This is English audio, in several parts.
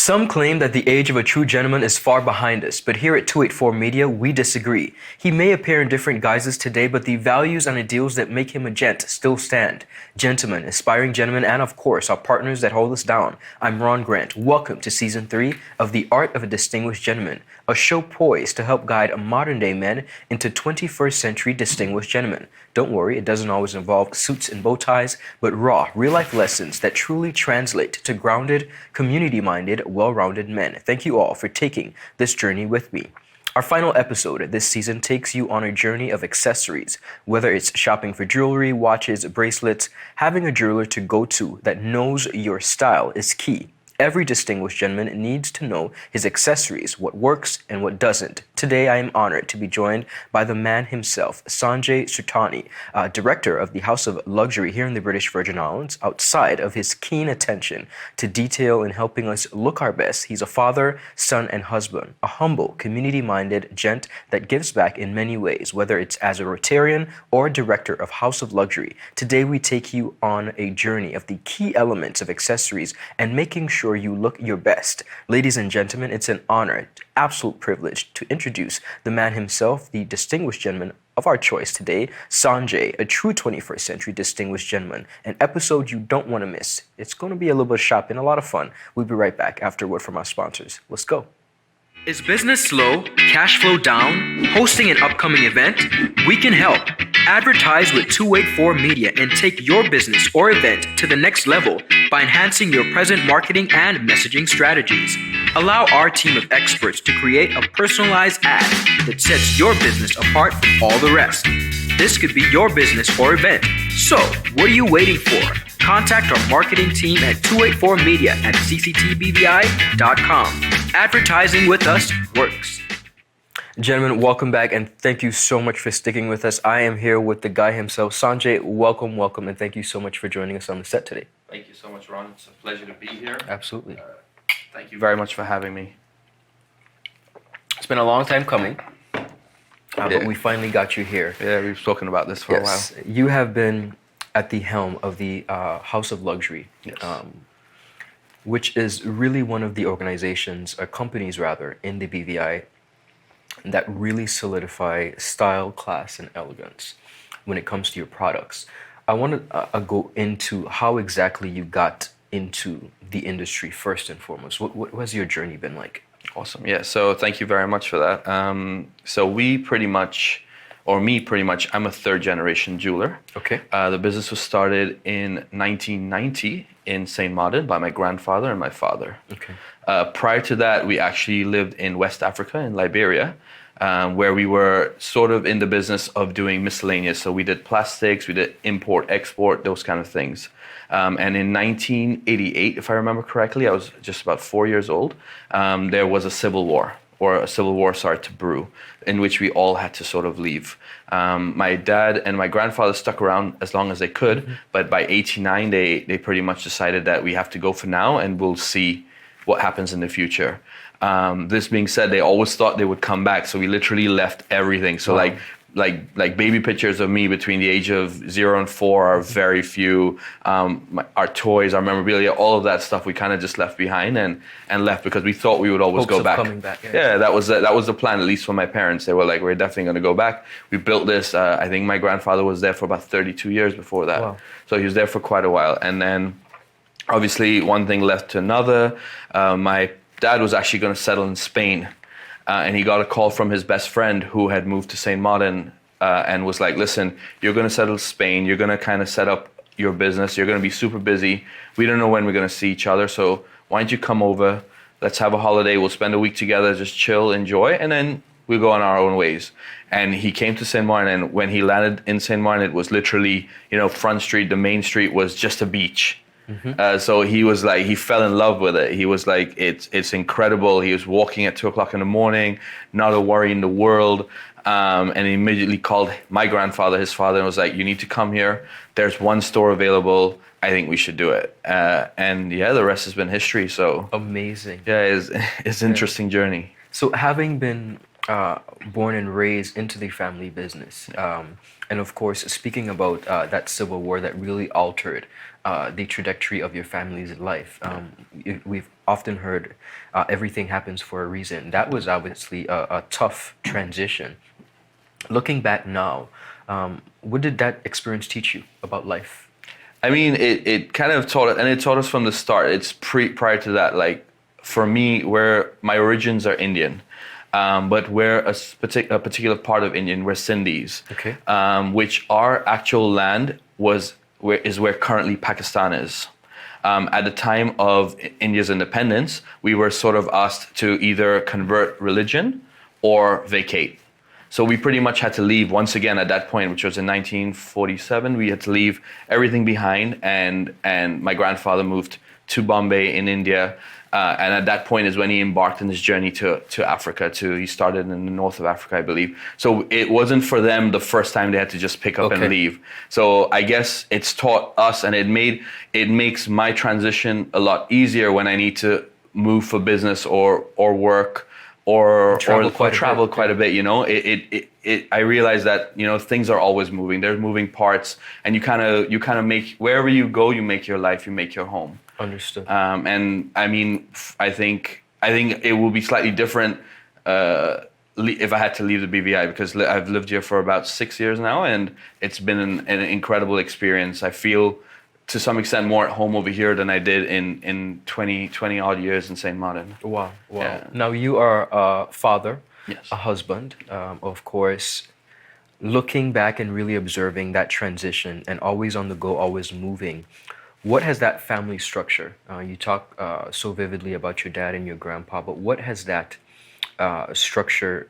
Some claim that the age of a true gentleman is far behind us, but here at 284 Media, we disagree. He may appear in different guises today, but the values and ideals that make him a gent still stand. Gentlemen, aspiring gentlemen, and of course, our partners that hold us down. I'm Ron Grant. Welcome to Season 3 of The Art of a Distinguished Gentleman, a show poised to help guide modern-day men into 21st century distinguished gentlemen. Don't worry, it doesn't always involve suits and bow ties, but raw, real-life lessons that truly translate to grounded, community-minded, well-rounded men. Thank you all for taking this journey with me. Our final episode this season takes you on a journey of accessories. Whether it's shopping for jewelry, watches, bracelets, having a jeweler to go to that knows your style is key. Every distinguished gentleman needs to know his accessories, what works and what doesn't. Today, I am honored to be joined by the man himself, Sanjay Surtani, director of the House of Luxury here in the British Virgin Islands. Outside of his keen attention to detail in helping us look our best, he's a father, son, and husband, a humble, community-minded gent that gives back in many ways, whether it's as a Rotarian or director of House of Luxury. Today, we take you on a journey of the key elements of accessories and making sure you look your best. Ladies and gentlemen, it's an honor, absolute privilege to introduce the man himself, the distinguished gentleman of our choice today, Sanjay, a true 21st century distinguished gentleman, an episode you don't want to miss. It's going to be a little bit of shopping, a lot of fun. We'll be right back after a word from our sponsors. Let's go. Is business slow? Cash flow down? Hosting an upcoming event? We can help. Advertise with 284 Media and take your business or event to the next level by enhancing your present marketing and messaging strategies. Allow our team of experts to create a personalized ad that sets your business apart from all the rest. This could be your business or event. So, what are you waiting for? Contact our marketing team at 284media at cctbvi.com. Advertising with us works. Gentlemen, welcome back, and thank you so much for sticking with us. I am here with the guy himself, Sanjay. Welcome, and thank you so much for joining us on the set today. Thank you so much, Ron. It's a pleasure to be here. Absolutely. Thank you very much for having me. It's been a long time coming, but we finally got you here. Yeah, we've spoken about this for a while. You have been at the helm of the House of Luxury, which is really one of the organizations, or companies rather, in the BVI that really solidify style, class, and elegance when it comes to your products. I want to go into how exactly you got into the industry first and foremost. What has your journey been like? Awesome. Yeah, so thank you very much for that. So me pretty much, I'm a third generation jeweler. Okay. The business was started in 1990 in St. Martin by my grandfather and my father. Okay. Prior to that, we actually lived in West Africa, in Liberia, where we were sort of in the business of doing miscellaneous. So we did plastics, we did import, export, those kind of things. And in 1988, if I remember correctly, I was just about 4 years old, there was a civil war started to brew, in which we all had to sort of leave. My dad and my grandfather stuck around as long as they could, but by 89, they pretty much decided that we have to go for now, and we'll see what happens in the future. This being said, they always thought they would come back, so we literally left everything. So like baby pictures of me between the age of 0 and 4 are very few. Our toys, our memorabilia, all of that stuff we kind of just left behind and left because we thought we would always go back. Coming back. Yeah, that was the plan, at least for my parents. They were like, we're definitely going to go back. We built this. I think my grandfather was there for about 32 years before that. Wow. So he was there for quite a while. And then obviously one thing led to another. My dad was actually going to settle in Spain. And he got a call from his best friend who had moved to St. Martin and was like, listen, you're going to settle to Spain. You're going to kind of set up your business. You're going to be super busy. We don't know when we're going to see each other. So why don't you come over? Let's have a holiday. We'll spend a week together, just chill, enjoy, and then we'll go on our own ways. And he came to St. Martin, and when he landed in St. Martin, it was literally, Front Street, the main street was just a beach. Mm-hmm. So he was like, he fell in love with it. He was like, it's incredible. He was walking at 2:00 in the morning, not a worry in the world. And he immediately called my grandfather, his father, and was like, you need to come here. There's one store available. I think we should do it. And yeah, the rest has been history. So amazing. Yeah, it's an interesting journey. So having been born and raised into the family business, and of course, speaking about that civil war that really altered the trajectory of your family's life. We've often heard everything happens for a reason. That was obviously a tough transition. Looking back now, what did that experience teach you about life? I mean, it kind of taught it, and it taught us from the start. It's prior to that, like for me, where my origins are Indian, but we're a particular part of Indian, we're Sindhis, Okay. which our actual land is where currently Pakistan is. At the time of India's independence, we were sort of asked to either convert religion or vacate. So we pretty much had to leave once again at that point, which was in 1947. We had to leave everything behind, and my grandfather moved to Bombay in India. And at that point is when he embarked on his journey to Africa. He started in the north of Africa, I believe. So it wasn't for them the first time they had to just pick up and leave. So I guess it's taught us, and it makes my transition a lot easier when I need to move for business or work or travel quite a bit. You know, I realize that, you know, things are always moving. There's moving parts, and you kind of make, wherever you go, you make your life, you make your home. Understood. And I mean, I think it will be slightly different if I had to leave the BVI, because I've lived here for about 6 years now, and it's been an incredible experience. I feel to some extent more at home over here than I did in 20 odd years in St. Martin. Wow. Yeah. Now you are a father, Yes. a husband, of course. Looking back and really observing that transition and always on the go, always moving, what has that family structure? You talk so vividly about your dad and your grandpa, but what has that structure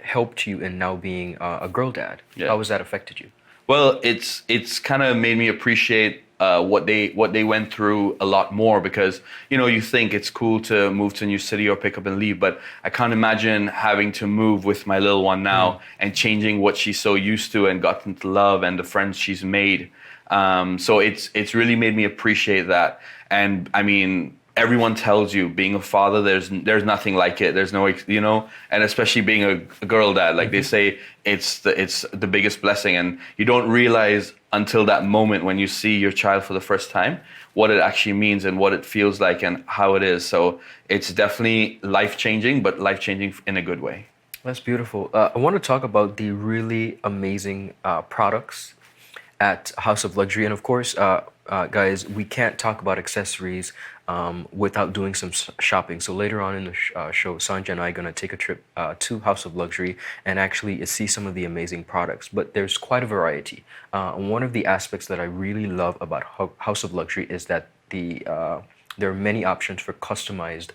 helped you in now being a girl dad? Yeah. How has that affected you? Well, it's kind of made me appreciate what they went through a lot more, because, you know, you think it's cool to move to a new city or pick up and leave, but I can't imagine having to move with my little one now and changing what she's so used to and gotten to love and the friends she's made. So it's really made me appreciate that. And I mean, everyone tells you being a father, there's nothing like it. There's no, you know, and especially being a girl dad, like they say, it's the biggest blessing, and you don't realize until that moment when you see your child for the first time what it actually means and what it feels like and how it is. So it's definitely life-changing, but life-changing in a good way. That's beautiful. I want to talk about the really amazing products at House of Luxury. And of course, guys, we can't talk about accessories without doing some shopping. So later on in the show, Sanjay and I are going to take a trip to House of Luxury and actually see some of the amazing products. But there's quite a variety. One of the aspects that I really love about House of Luxury is that there are many options for customized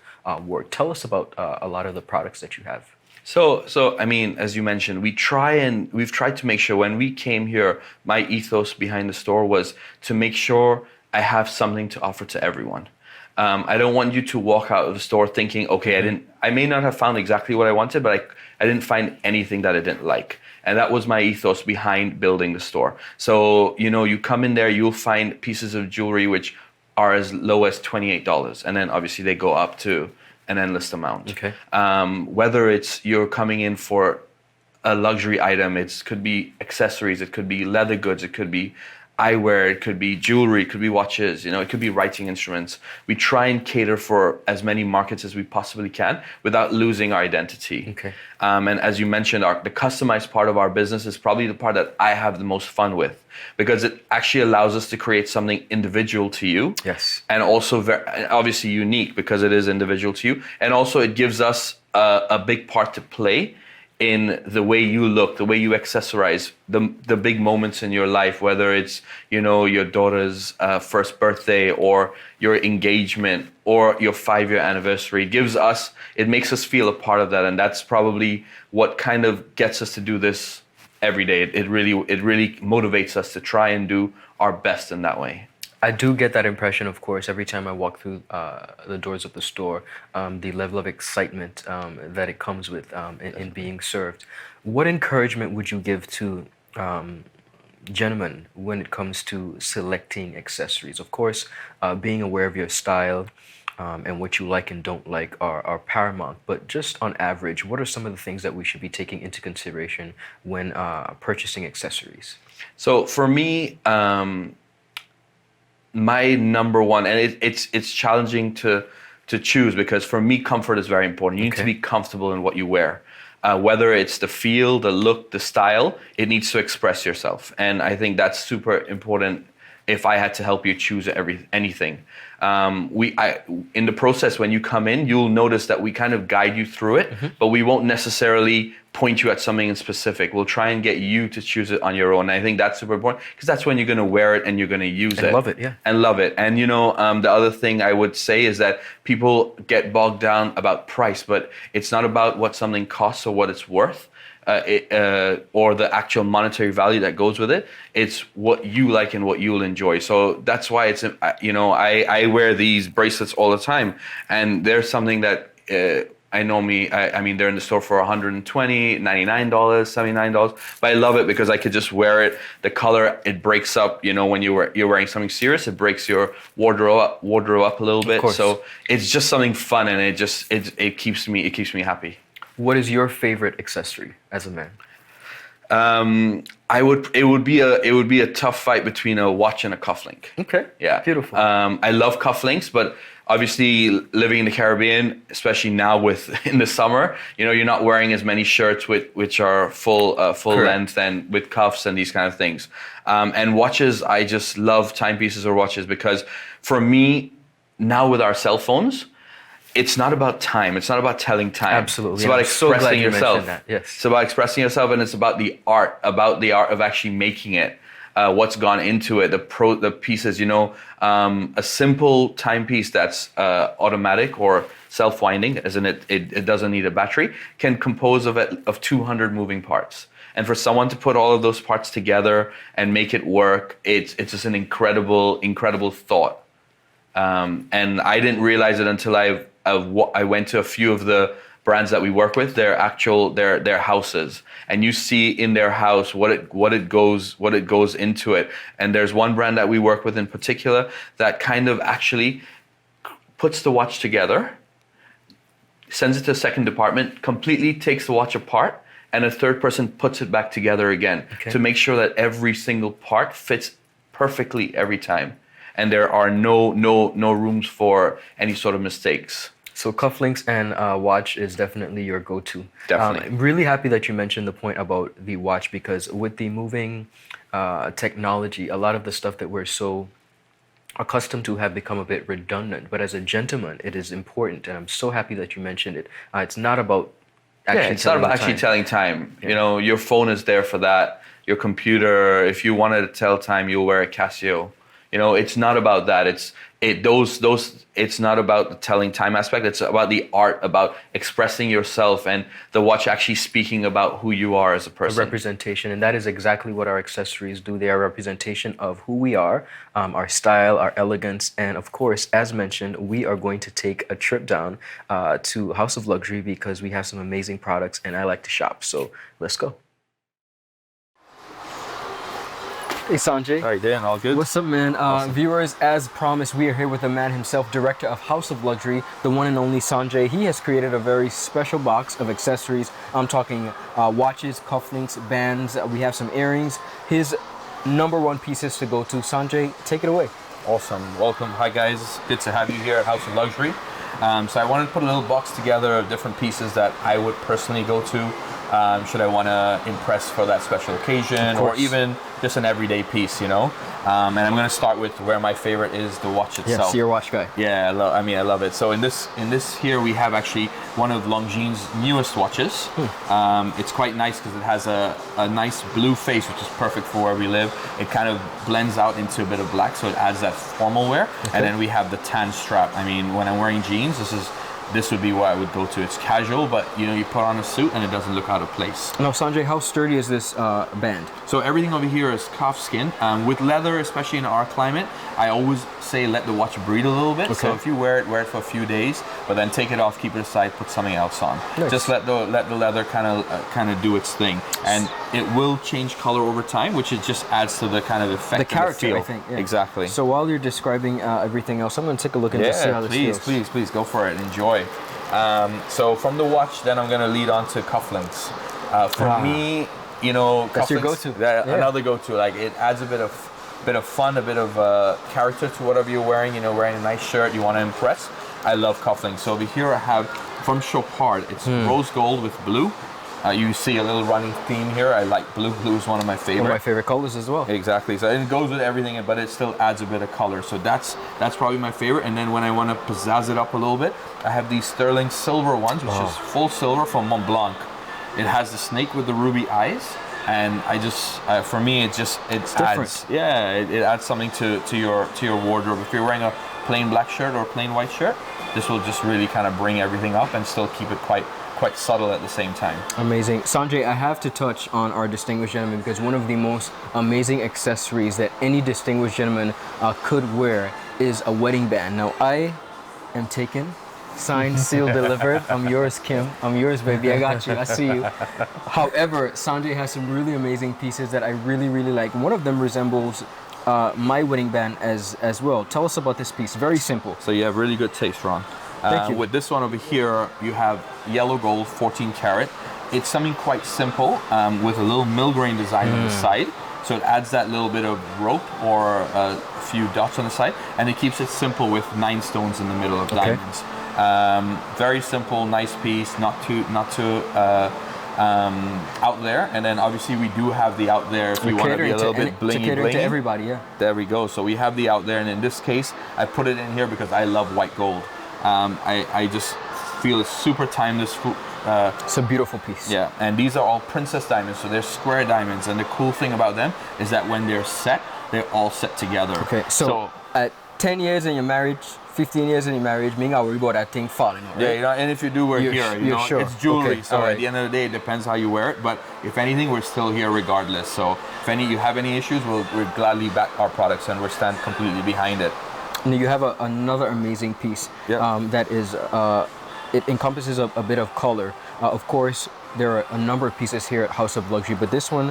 work. Tell us about a lot of the products that you have. So I mean, as you mentioned, we've tried to make sure when we came here, my ethos behind the store was to make sure I have something to offer to everyone. I don't want you to walk out of the store thinking, okay, I may not have found exactly what I wanted, but I didn't find anything that I didn't like. And that was my ethos behind building the store. So, you know, you come in there, you'll find pieces of jewelry which are as low as $28. And then obviously they go up to an endless amount. Okay. Whether it's you're coming in for a luxury item, it could be accessories, it could be leather goods, it could be eyewear, it could be jewelry, it could be watches, you know, it could be writing instruments. We try and cater for as many markets as we possibly can without losing our identity. Okay. And as you mentioned, the customized part of our business is probably the part that I have the most fun with, because it actually allows us to create something individual to you. Yes. And also obviously unique because it is individual to you. And also it gives us a big part to play in the way you look, the way you accessorize, the big moments in your life, whether it's, you know, your daughter's first birthday or your engagement or your 5-year anniversary. It makes us feel a part of that, and that's probably what kind of gets us to do this every day. It really motivates us to try and do our best in that way. I do get that impression, of course, every time I walk through the doors of the store, the level of excitement that it comes with in being served. What encouragement would you give to gentlemen when it comes to selecting accessories? Of course, being aware of your style and what you like and don't like are paramount, but just on average, what are some of the things that we should be taking into consideration when purchasing accessories? So for me, my number one, and it's challenging to choose, because for me, comfort is very important. You need to be comfortable in what you wear. Whether it's the feel, the look, the style, it needs to express yourself. And I think that's super important if I had to help you choose anything. In the process, when you come in, you'll notice that we kind of guide you through it, but we won't necessarily point you at something in specific. We'll try and get you to choose it on your own. And I think that's super important, because that's when you're going to wear it and you're going to use it. And love it, yeah. And love it. And the other thing I would say is that people get bogged down about price, but it's not about what something costs or what it's worth. Or the actual monetary value that goes with it. It's what you like and what you'll enjoy. So that's why it's, I wear these bracelets all the time, and there's something that I mean, they're in the store for $120, $99, $79, but I love it because I could just wear it. The color, it breaks up, when you're wearing something serious, it breaks your wardrobe up a little bit. So it's just something fun, and it keeps me happy. What is your favorite accessory as a man? It would be a tough fight between a watch and a cufflink. Okay. Yeah. Beautiful. I love cufflinks, but obviously living in the Caribbean, especially now in the summer, you're not wearing as many shirts which are full length and with cuffs and these kind of things. And watches, I just love timepieces or watches, because for me, now with our cell phones, it's not about time. It's not about telling time. Absolutely. It's about expressing yourself. That. Yes. It's about expressing yourself, and it's about the art of actually making it. What's gone into it, the pieces. A simple timepiece that's automatic or self-winding, as in it doesn't need a battery, can compose of 200 moving parts. And for someone to put all of those parts together and make it work, it's just an incredible thought. And I didn't realize it until I went to a few of the brands that we work with, their houses, and you see in their house what it goes into it. And there's one brand that we work with in particular that kind of actually puts the watch together, sends it to a second department, completely takes the watch apart, and a third person puts it back together again to make sure that every single part fits perfectly every time. And there are no rooms for any sort of mistakes. So cufflinks and watch is definitely your go-to. Definitely. I'm really happy that you mentioned the point about the watch, because with the moving technology, a lot of the stuff that we're so accustomed to have become a bit redundant. But as a gentleman, it is important, and I'm so happy that you mentioned it. It's not about actually telling time. Your phone is there for that. Your computer, if you wanted to tell time, you'll wear a Casio. It's not about that. It's not about the telling time aspect. It's about the art, about expressing yourself, and the watch actually speaking about who you are as a person. A representation, and that is exactly what our accessories do. They are a representation of who we are, our style, our elegance, and of course, as mentioned, we are going to take a trip down to House of Luxury, because we have some amazing products, and I like to shop. So let's go. Hey Sanjay. How you doing? All good? What's up, man? Awesome. Viewers, as promised, we are here with the man himself, director of House of Luxury, the one and only Sanjay. He has created a very special box of accessories. I'm talking watches, cufflinks, bands. We have some earrings. His number one pieces to go to. Sanjay, take it away. Awesome. Welcome. Hi guys. Good to have you here at House of Luxury. So I wanted to put a little box together of different pieces that I would personally go to should I want to impress for that special occasion, or even just an everyday piece, And I'm going to start with where my favorite is, the watch itself. Yes, you're a watch guy. Yeah, I love it. So in this here we have actually one of Longines' newest watches. It's quite nice because it has a nice blue face, which is perfect for where we live. It kind of blends out into a bit of black, so it adds that formal wear. And then we have the tan strap. I mean, when I'm wearing jeans, this would be what I would go to. It's casual, but you put on a suit and it doesn't look out of place. Now, Sanjay, how sturdy is this band? So everything over here is calf skin. With leather, especially in our climate, I always say let the watch breathe a little bit. So if you wear it for a few days, but then take it off, keep it aside, put something else on. Nice. Just let the leather kind of do its thing, and it will change color over time, which it just adds to the kind of effect. The character, feel. I think. Yeah. Exactly. So while you're describing everything else, I'm going to take a look and just see how this feels. Please go for it. Enjoy. So from the watch, then I'm going to lead on to cufflinks. For me, that's your go-to. Another go-to. Like, it adds a bit of bit of fun, a bit of character to whatever you're wearing. You know, wearing a nice shirt, you want to impress. I love cufflinks. So over here I have from Chopard. It's rose gold with blue. You see a little running theme here. I like blue. Blue is one of my favorite. One of my favorite colors as well. Exactly. So it goes with everything, but it still adds a bit of color. So that's probably my favorite. And then when I want to pizzazz it up a little bit, I have these sterling silver ones, which is full silver from Mont Blanc. It has the snake with the ruby eyes, and I just for me it adds it adds something to your wardrobe. If you're wearing a plain black shirt or a plain white shirt, this will just really kind of bring everything up and still keep it quite subtle at the same time. Amazing. Sanjay, I have to touch on our distinguished gentleman because one of the most amazing accessories that any distinguished gentleman could wear is a wedding band. Now, I am taken, signed, sealed, delivered. I'm yours, Kim. I'm yours, baby. I got you. I see you. However, Sanjay has some really amazing pieces that I really, really like. One of them resembles my wedding band as well. Tell us about this piece. Very simple. So you have really good taste, Ron. Thank you. With this one over here, you have yellow gold 14 karat. It's something quite simple with a little mill grain design on the side. So it adds that little bit of rope or a few dots on the side, and it keeps it simple with 9 stones in the middle of diamonds. Very simple, nice piece, not too out there. And then obviously we do have the out there if you want to be a little bit blingy blingy. To everybody, yeah. There we go. So we have the out there, and in this case, I put it in here because I love white gold. I just feel it's super timeless. It's a beautiful piece. Yeah, and these are all princess diamonds, so they're square diamonds. And the cool thing about them is that when they're set, they're all set together. Okay, so at 10 years in your marriage, 15 years in your marriage, me not worry about that thing falling out, right? Yeah, you know, and if you do, we're here. You know, sure. It's jewelry, Okay, so at the end of the day, it depends how you wear it. But if anything, we're still here regardless. So if you have any issues, we'll gladly back our products, and we're stand completely behind it. Now you have another amazing piece that is, it encompasses a bit of color. Of course, there are a number of pieces here at House of Luxury, but this one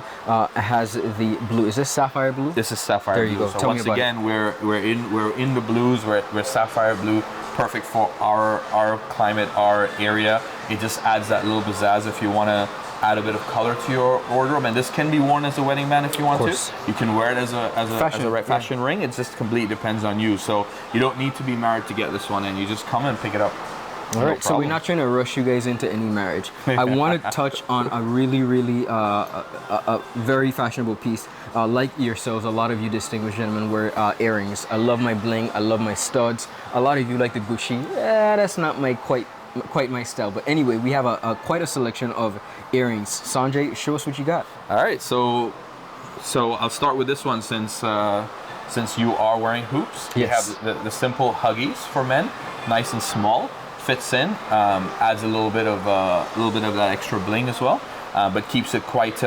has the blue. Is this sapphire blue? This is sapphire blue. There you go. So Tell once me about again, we're in the blues. We're sapphire blue, perfect for our climate, our area. It just adds that little pizzazz if you want to add a bit of color to your wardrobe, and this can be worn as a wedding band if you want to. You can wear it as a fashion ring. It just completely depends on you. So you don't need to be married to get this one, and you just come and pick it up. All right, so we're not trying to rush you guys into any marriage. I want to touch on a really, really a very fashionable piece. Like yourselves, a lot of you distinguished gentlemen wear earrings. I love my bling. I love my studs. A lot of you like the Gucci. That's not my quite my style. But anyway, we have quite a selection of earrings. Sanjay, show us what you got. All right, so I'll start with this one since you are wearing hoops. Yes. You have the simple Huggies for men, nice and small. Fits in, adds a little bit of that extra bling as well, but keeps it quite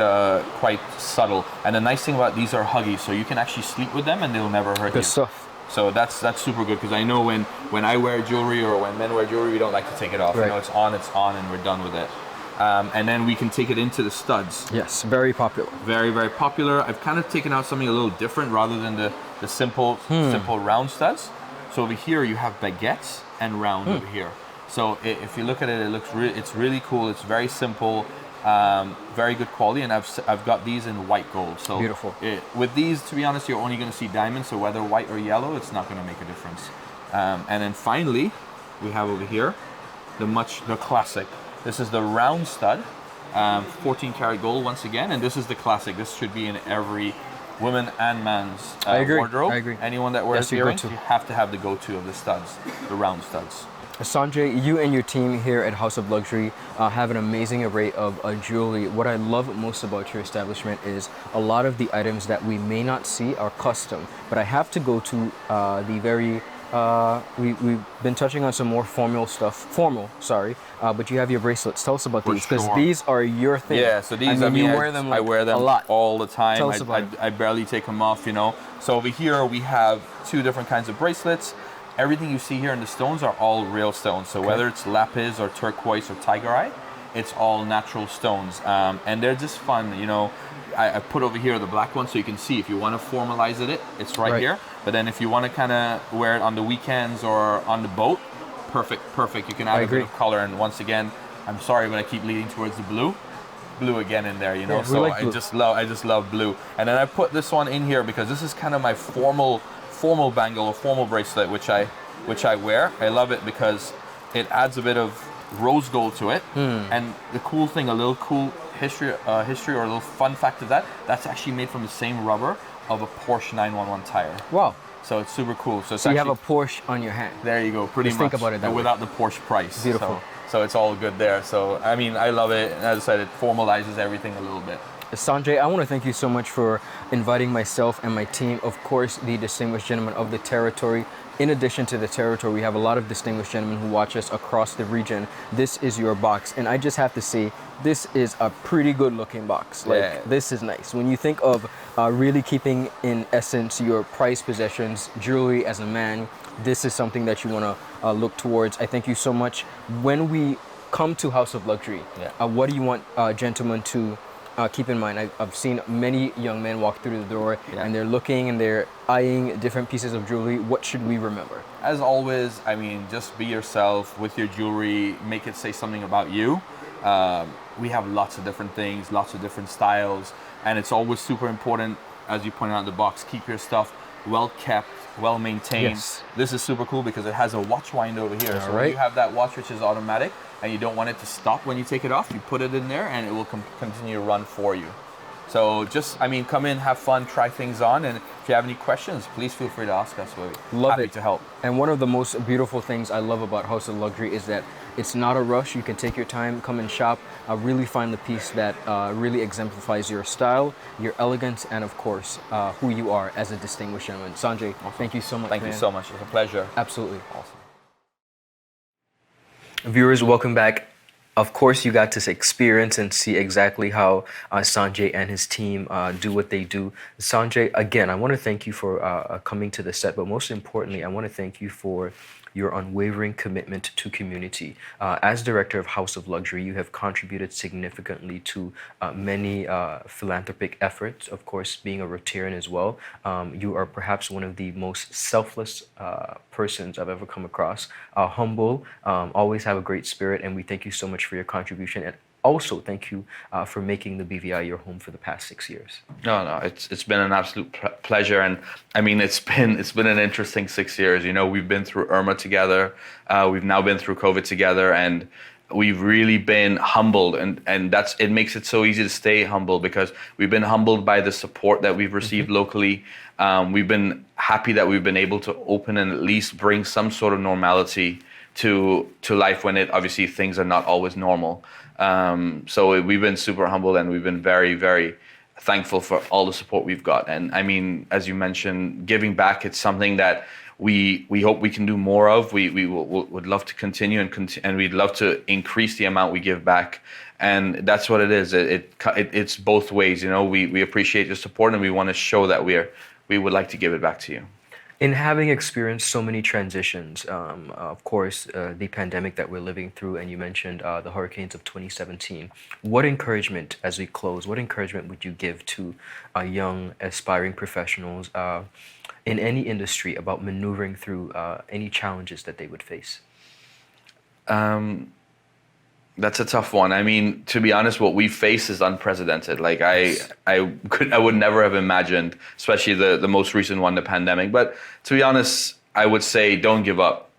subtle. And the nice thing about these are Huggies, so you can actually sleep with them and they'll never hurt you. Good stuff. So that's super good, because I know when I wear jewelry or when men wear jewelry, we don't like to take it off. Right. You know, it's on, and we're done with it. And then we can take it into the studs. Yes, very popular. Very, very popular. I've kind of taken out something a little different rather than the simple round studs. So over here you have baguettes and round over here. So if you look at it, it's really cool. It's very simple, very good quality, and I've got these in white gold. So beautiful. With these, to be honest, you're only going to see diamonds. So whether white or yellow, it's not going to make a difference. And then finally, we have over here the classic. This is the round stud, 14 karat gold once again, and this is the classic. This should be in every woman and man's wardrobe. I agree. Anyone that wears earrings, you have to have the go-to of the studs, the round studs. Sanjay, you and your team here at House of Luxury have an amazing array of jewelry. What I love most about your establishment is a lot of the items that we may not see are custom, but I have to go to the very we've been touching on some more formal, but you have your bracelets. Tell us about these, because these are your thing. Yeah, so these, you wear them I wear them a lot. all the time. Tell us about it. I barely take them off, you know. So over here we have 2 different kinds of bracelets. Everything you see here in the stones are all real stones. So whether it's lapis or turquoise or tiger eye, it's all natural stones, and they're just fun, you know. I put over here the black one so you can see if you want to formalize it's right here. But then if you want to kind of wear it on the weekends or on the boat, perfect. You can add a bit of color. And once again, I'm sorry, but I keep leading towards the blue. blue again in there, you know. Yeah, we so like blue. I just love blue. And then I put this one in here because this is kind of my formal bangle or formal bracelet, which I wear. I love it because it adds a bit of rose gold to it. And the cool thing, a little cool history or a little fun fact of that's actually made from the same rubber of a Porsche 911 tire. Wow. So it's super cool. So you have a Porsche on your hand. there you go, pretty Just much. think about it that way. without the Porsche price. Beautiful. So it's all good there. So I mean, I love it. And as I said, it formalizes everything a little bit. Sanjay, I want to thank you so much for inviting myself and my team, of course, the distinguished gentlemen of the territory. In addition to the territory, we have a lot of distinguished gentlemen who watch us across the region. This is your box, and I just have to say, this is a pretty good looking box. Like, Yeah. this is nice. When you think of really keeping, in essence, your prized possessions, jewelry as a man, this is something that you want to look towards. I thank you so much. When we come to House of Luxury, what do you want gentlemen to keep in mind? I've seen many young men walk through the door and they're looking and they're eyeing different pieces of jewelry. What should we remember? As always, I mean, just be yourself with your jewelry. Make it say something about you. We have lots of different things, lots of different styles, and it's always super important, as you pointed out in the box, keep your stuff well kept, well maintained. Yes. This is super cool because it has a watch wind over here. So right. when you have that watch which is automatic and you don't want it to stop when you take it off, you put it in there and it will continue to run for you. So just, I mean, come in, have fun, try things on, and if you have any questions, please feel free to ask us. We're happy to help. And one of the most beautiful things I love about House of Luxury is that it's not a rush. You can take your time, come and shop, really find the piece that really exemplifies your style, your elegance, and of course, who you are as a distinguished gentleman. Sanjay, thank you so much, Thank you so much. It's a pleasure. Absolutely. Awesome. Viewers, welcome back. Of course, you got to experience and see exactly how Sanjay and his team do what they do. Sanjay, again, I want to thank you for coming to the set, but most importantly, I want to thank you for your unwavering commitment to community. As director of House of Luxury, you have contributed significantly to many philanthropic efforts, of course, being a Rotarian as well. You are perhaps one of the most selfless persons I've ever come across. Humble, always have a great spirit, and we thank you so much for your contribution. And also, thank you for making the BVI your home for the past 6 years. No, it's been an absolute pleasure, and I mean it's been an interesting 6 years. You know, we've been through Irma together, we've now been through COVID together, and we've really been humbled, and it makes it so easy to stay humble because we've been humbled by the support that we've received locally. We've been happy that we've been able to open and at least bring some sort of normality to life when obviously things are not always normal. So we've been super humble, and we've been very, very thankful for all the support we've got. And I mean, as you mentioned, giving back, it's something that we hope we can do more of. We would love to continue and we'd love to increase the amount we give back. And that's what it is. It's both ways. You know, we appreciate your support, and we want to show that we would like to give it back to you. In having experienced so many transitions, of course, the pandemic that we're living through, and you mentioned the hurricanes of 2017, what encouragement, as we close, what encouragement would you give to young, aspiring professionals in any industry about maneuvering through any challenges that they would face? That's a tough one. I mean, to be honest, what we face is unprecedented. Like I would never have imagined, especially the most recent one, the pandemic. But to be honest, I would say don't give up.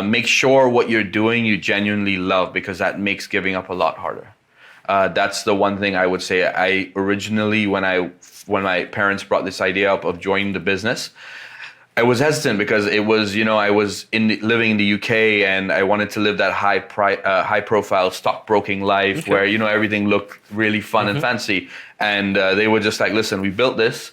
Make sure what you're doing you genuinely love, because that makes giving up a lot harder. That's the one thing I would say. I originally, when my parents brought this idea up of joining the business, I was hesitant because it was, you know, I was living in the UK, and I wanted to live that high profile stockbroking life where, you know, everything looked really fun and fancy. And they were just like, listen, we built this,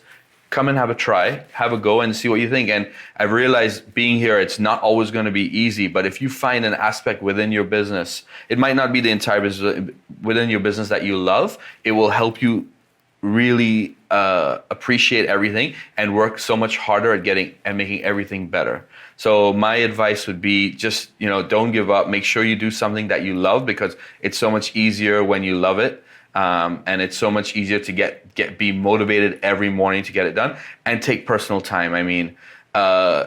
come and have a try, have a go and see what you think. And I've realized being here, it's not always going to be easy, but if you find an aspect within your business, it might not be the entire business, within your business that you love, it will help you really appreciate everything and work so much harder at getting and making everything better. So my advice would be just, you know, don't give up. Make sure you do something that you love, because it's so much easier when you love it. And it's so much easier to be motivated every morning to get it done, and take personal time. I mean,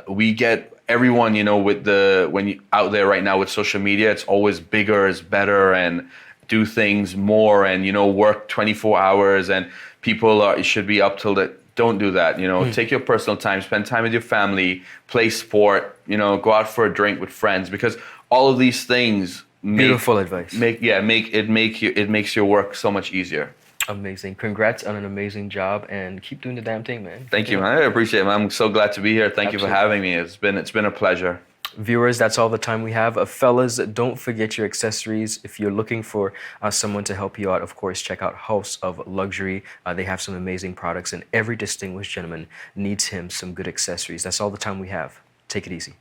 we get everyone, you know, when you out there right now with social media, it's always bigger is better, and do things more and, you know, work 24 hours and should be up till the, don't do that. You know, take your personal time, spend time with your family, play sport, you know, go out for a drink with friends, because all of these things Beautiful advice. It makes your work so much easier. Amazing. Congrats on an amazing job, and keep doing the damn thing, man. Thank you, man. I appreciate it, man. I'm so glad to be here. Thank you for having me. It's been a pleasure. Viewers, that's all the time we have. Fellas, don't forget your accessories. If you're looking for someone to help you out, of course, check out House of Luxury. They have some amazing products, and every distinguished gentleman needs him some good accessories. That's all the time we have. Take it easy.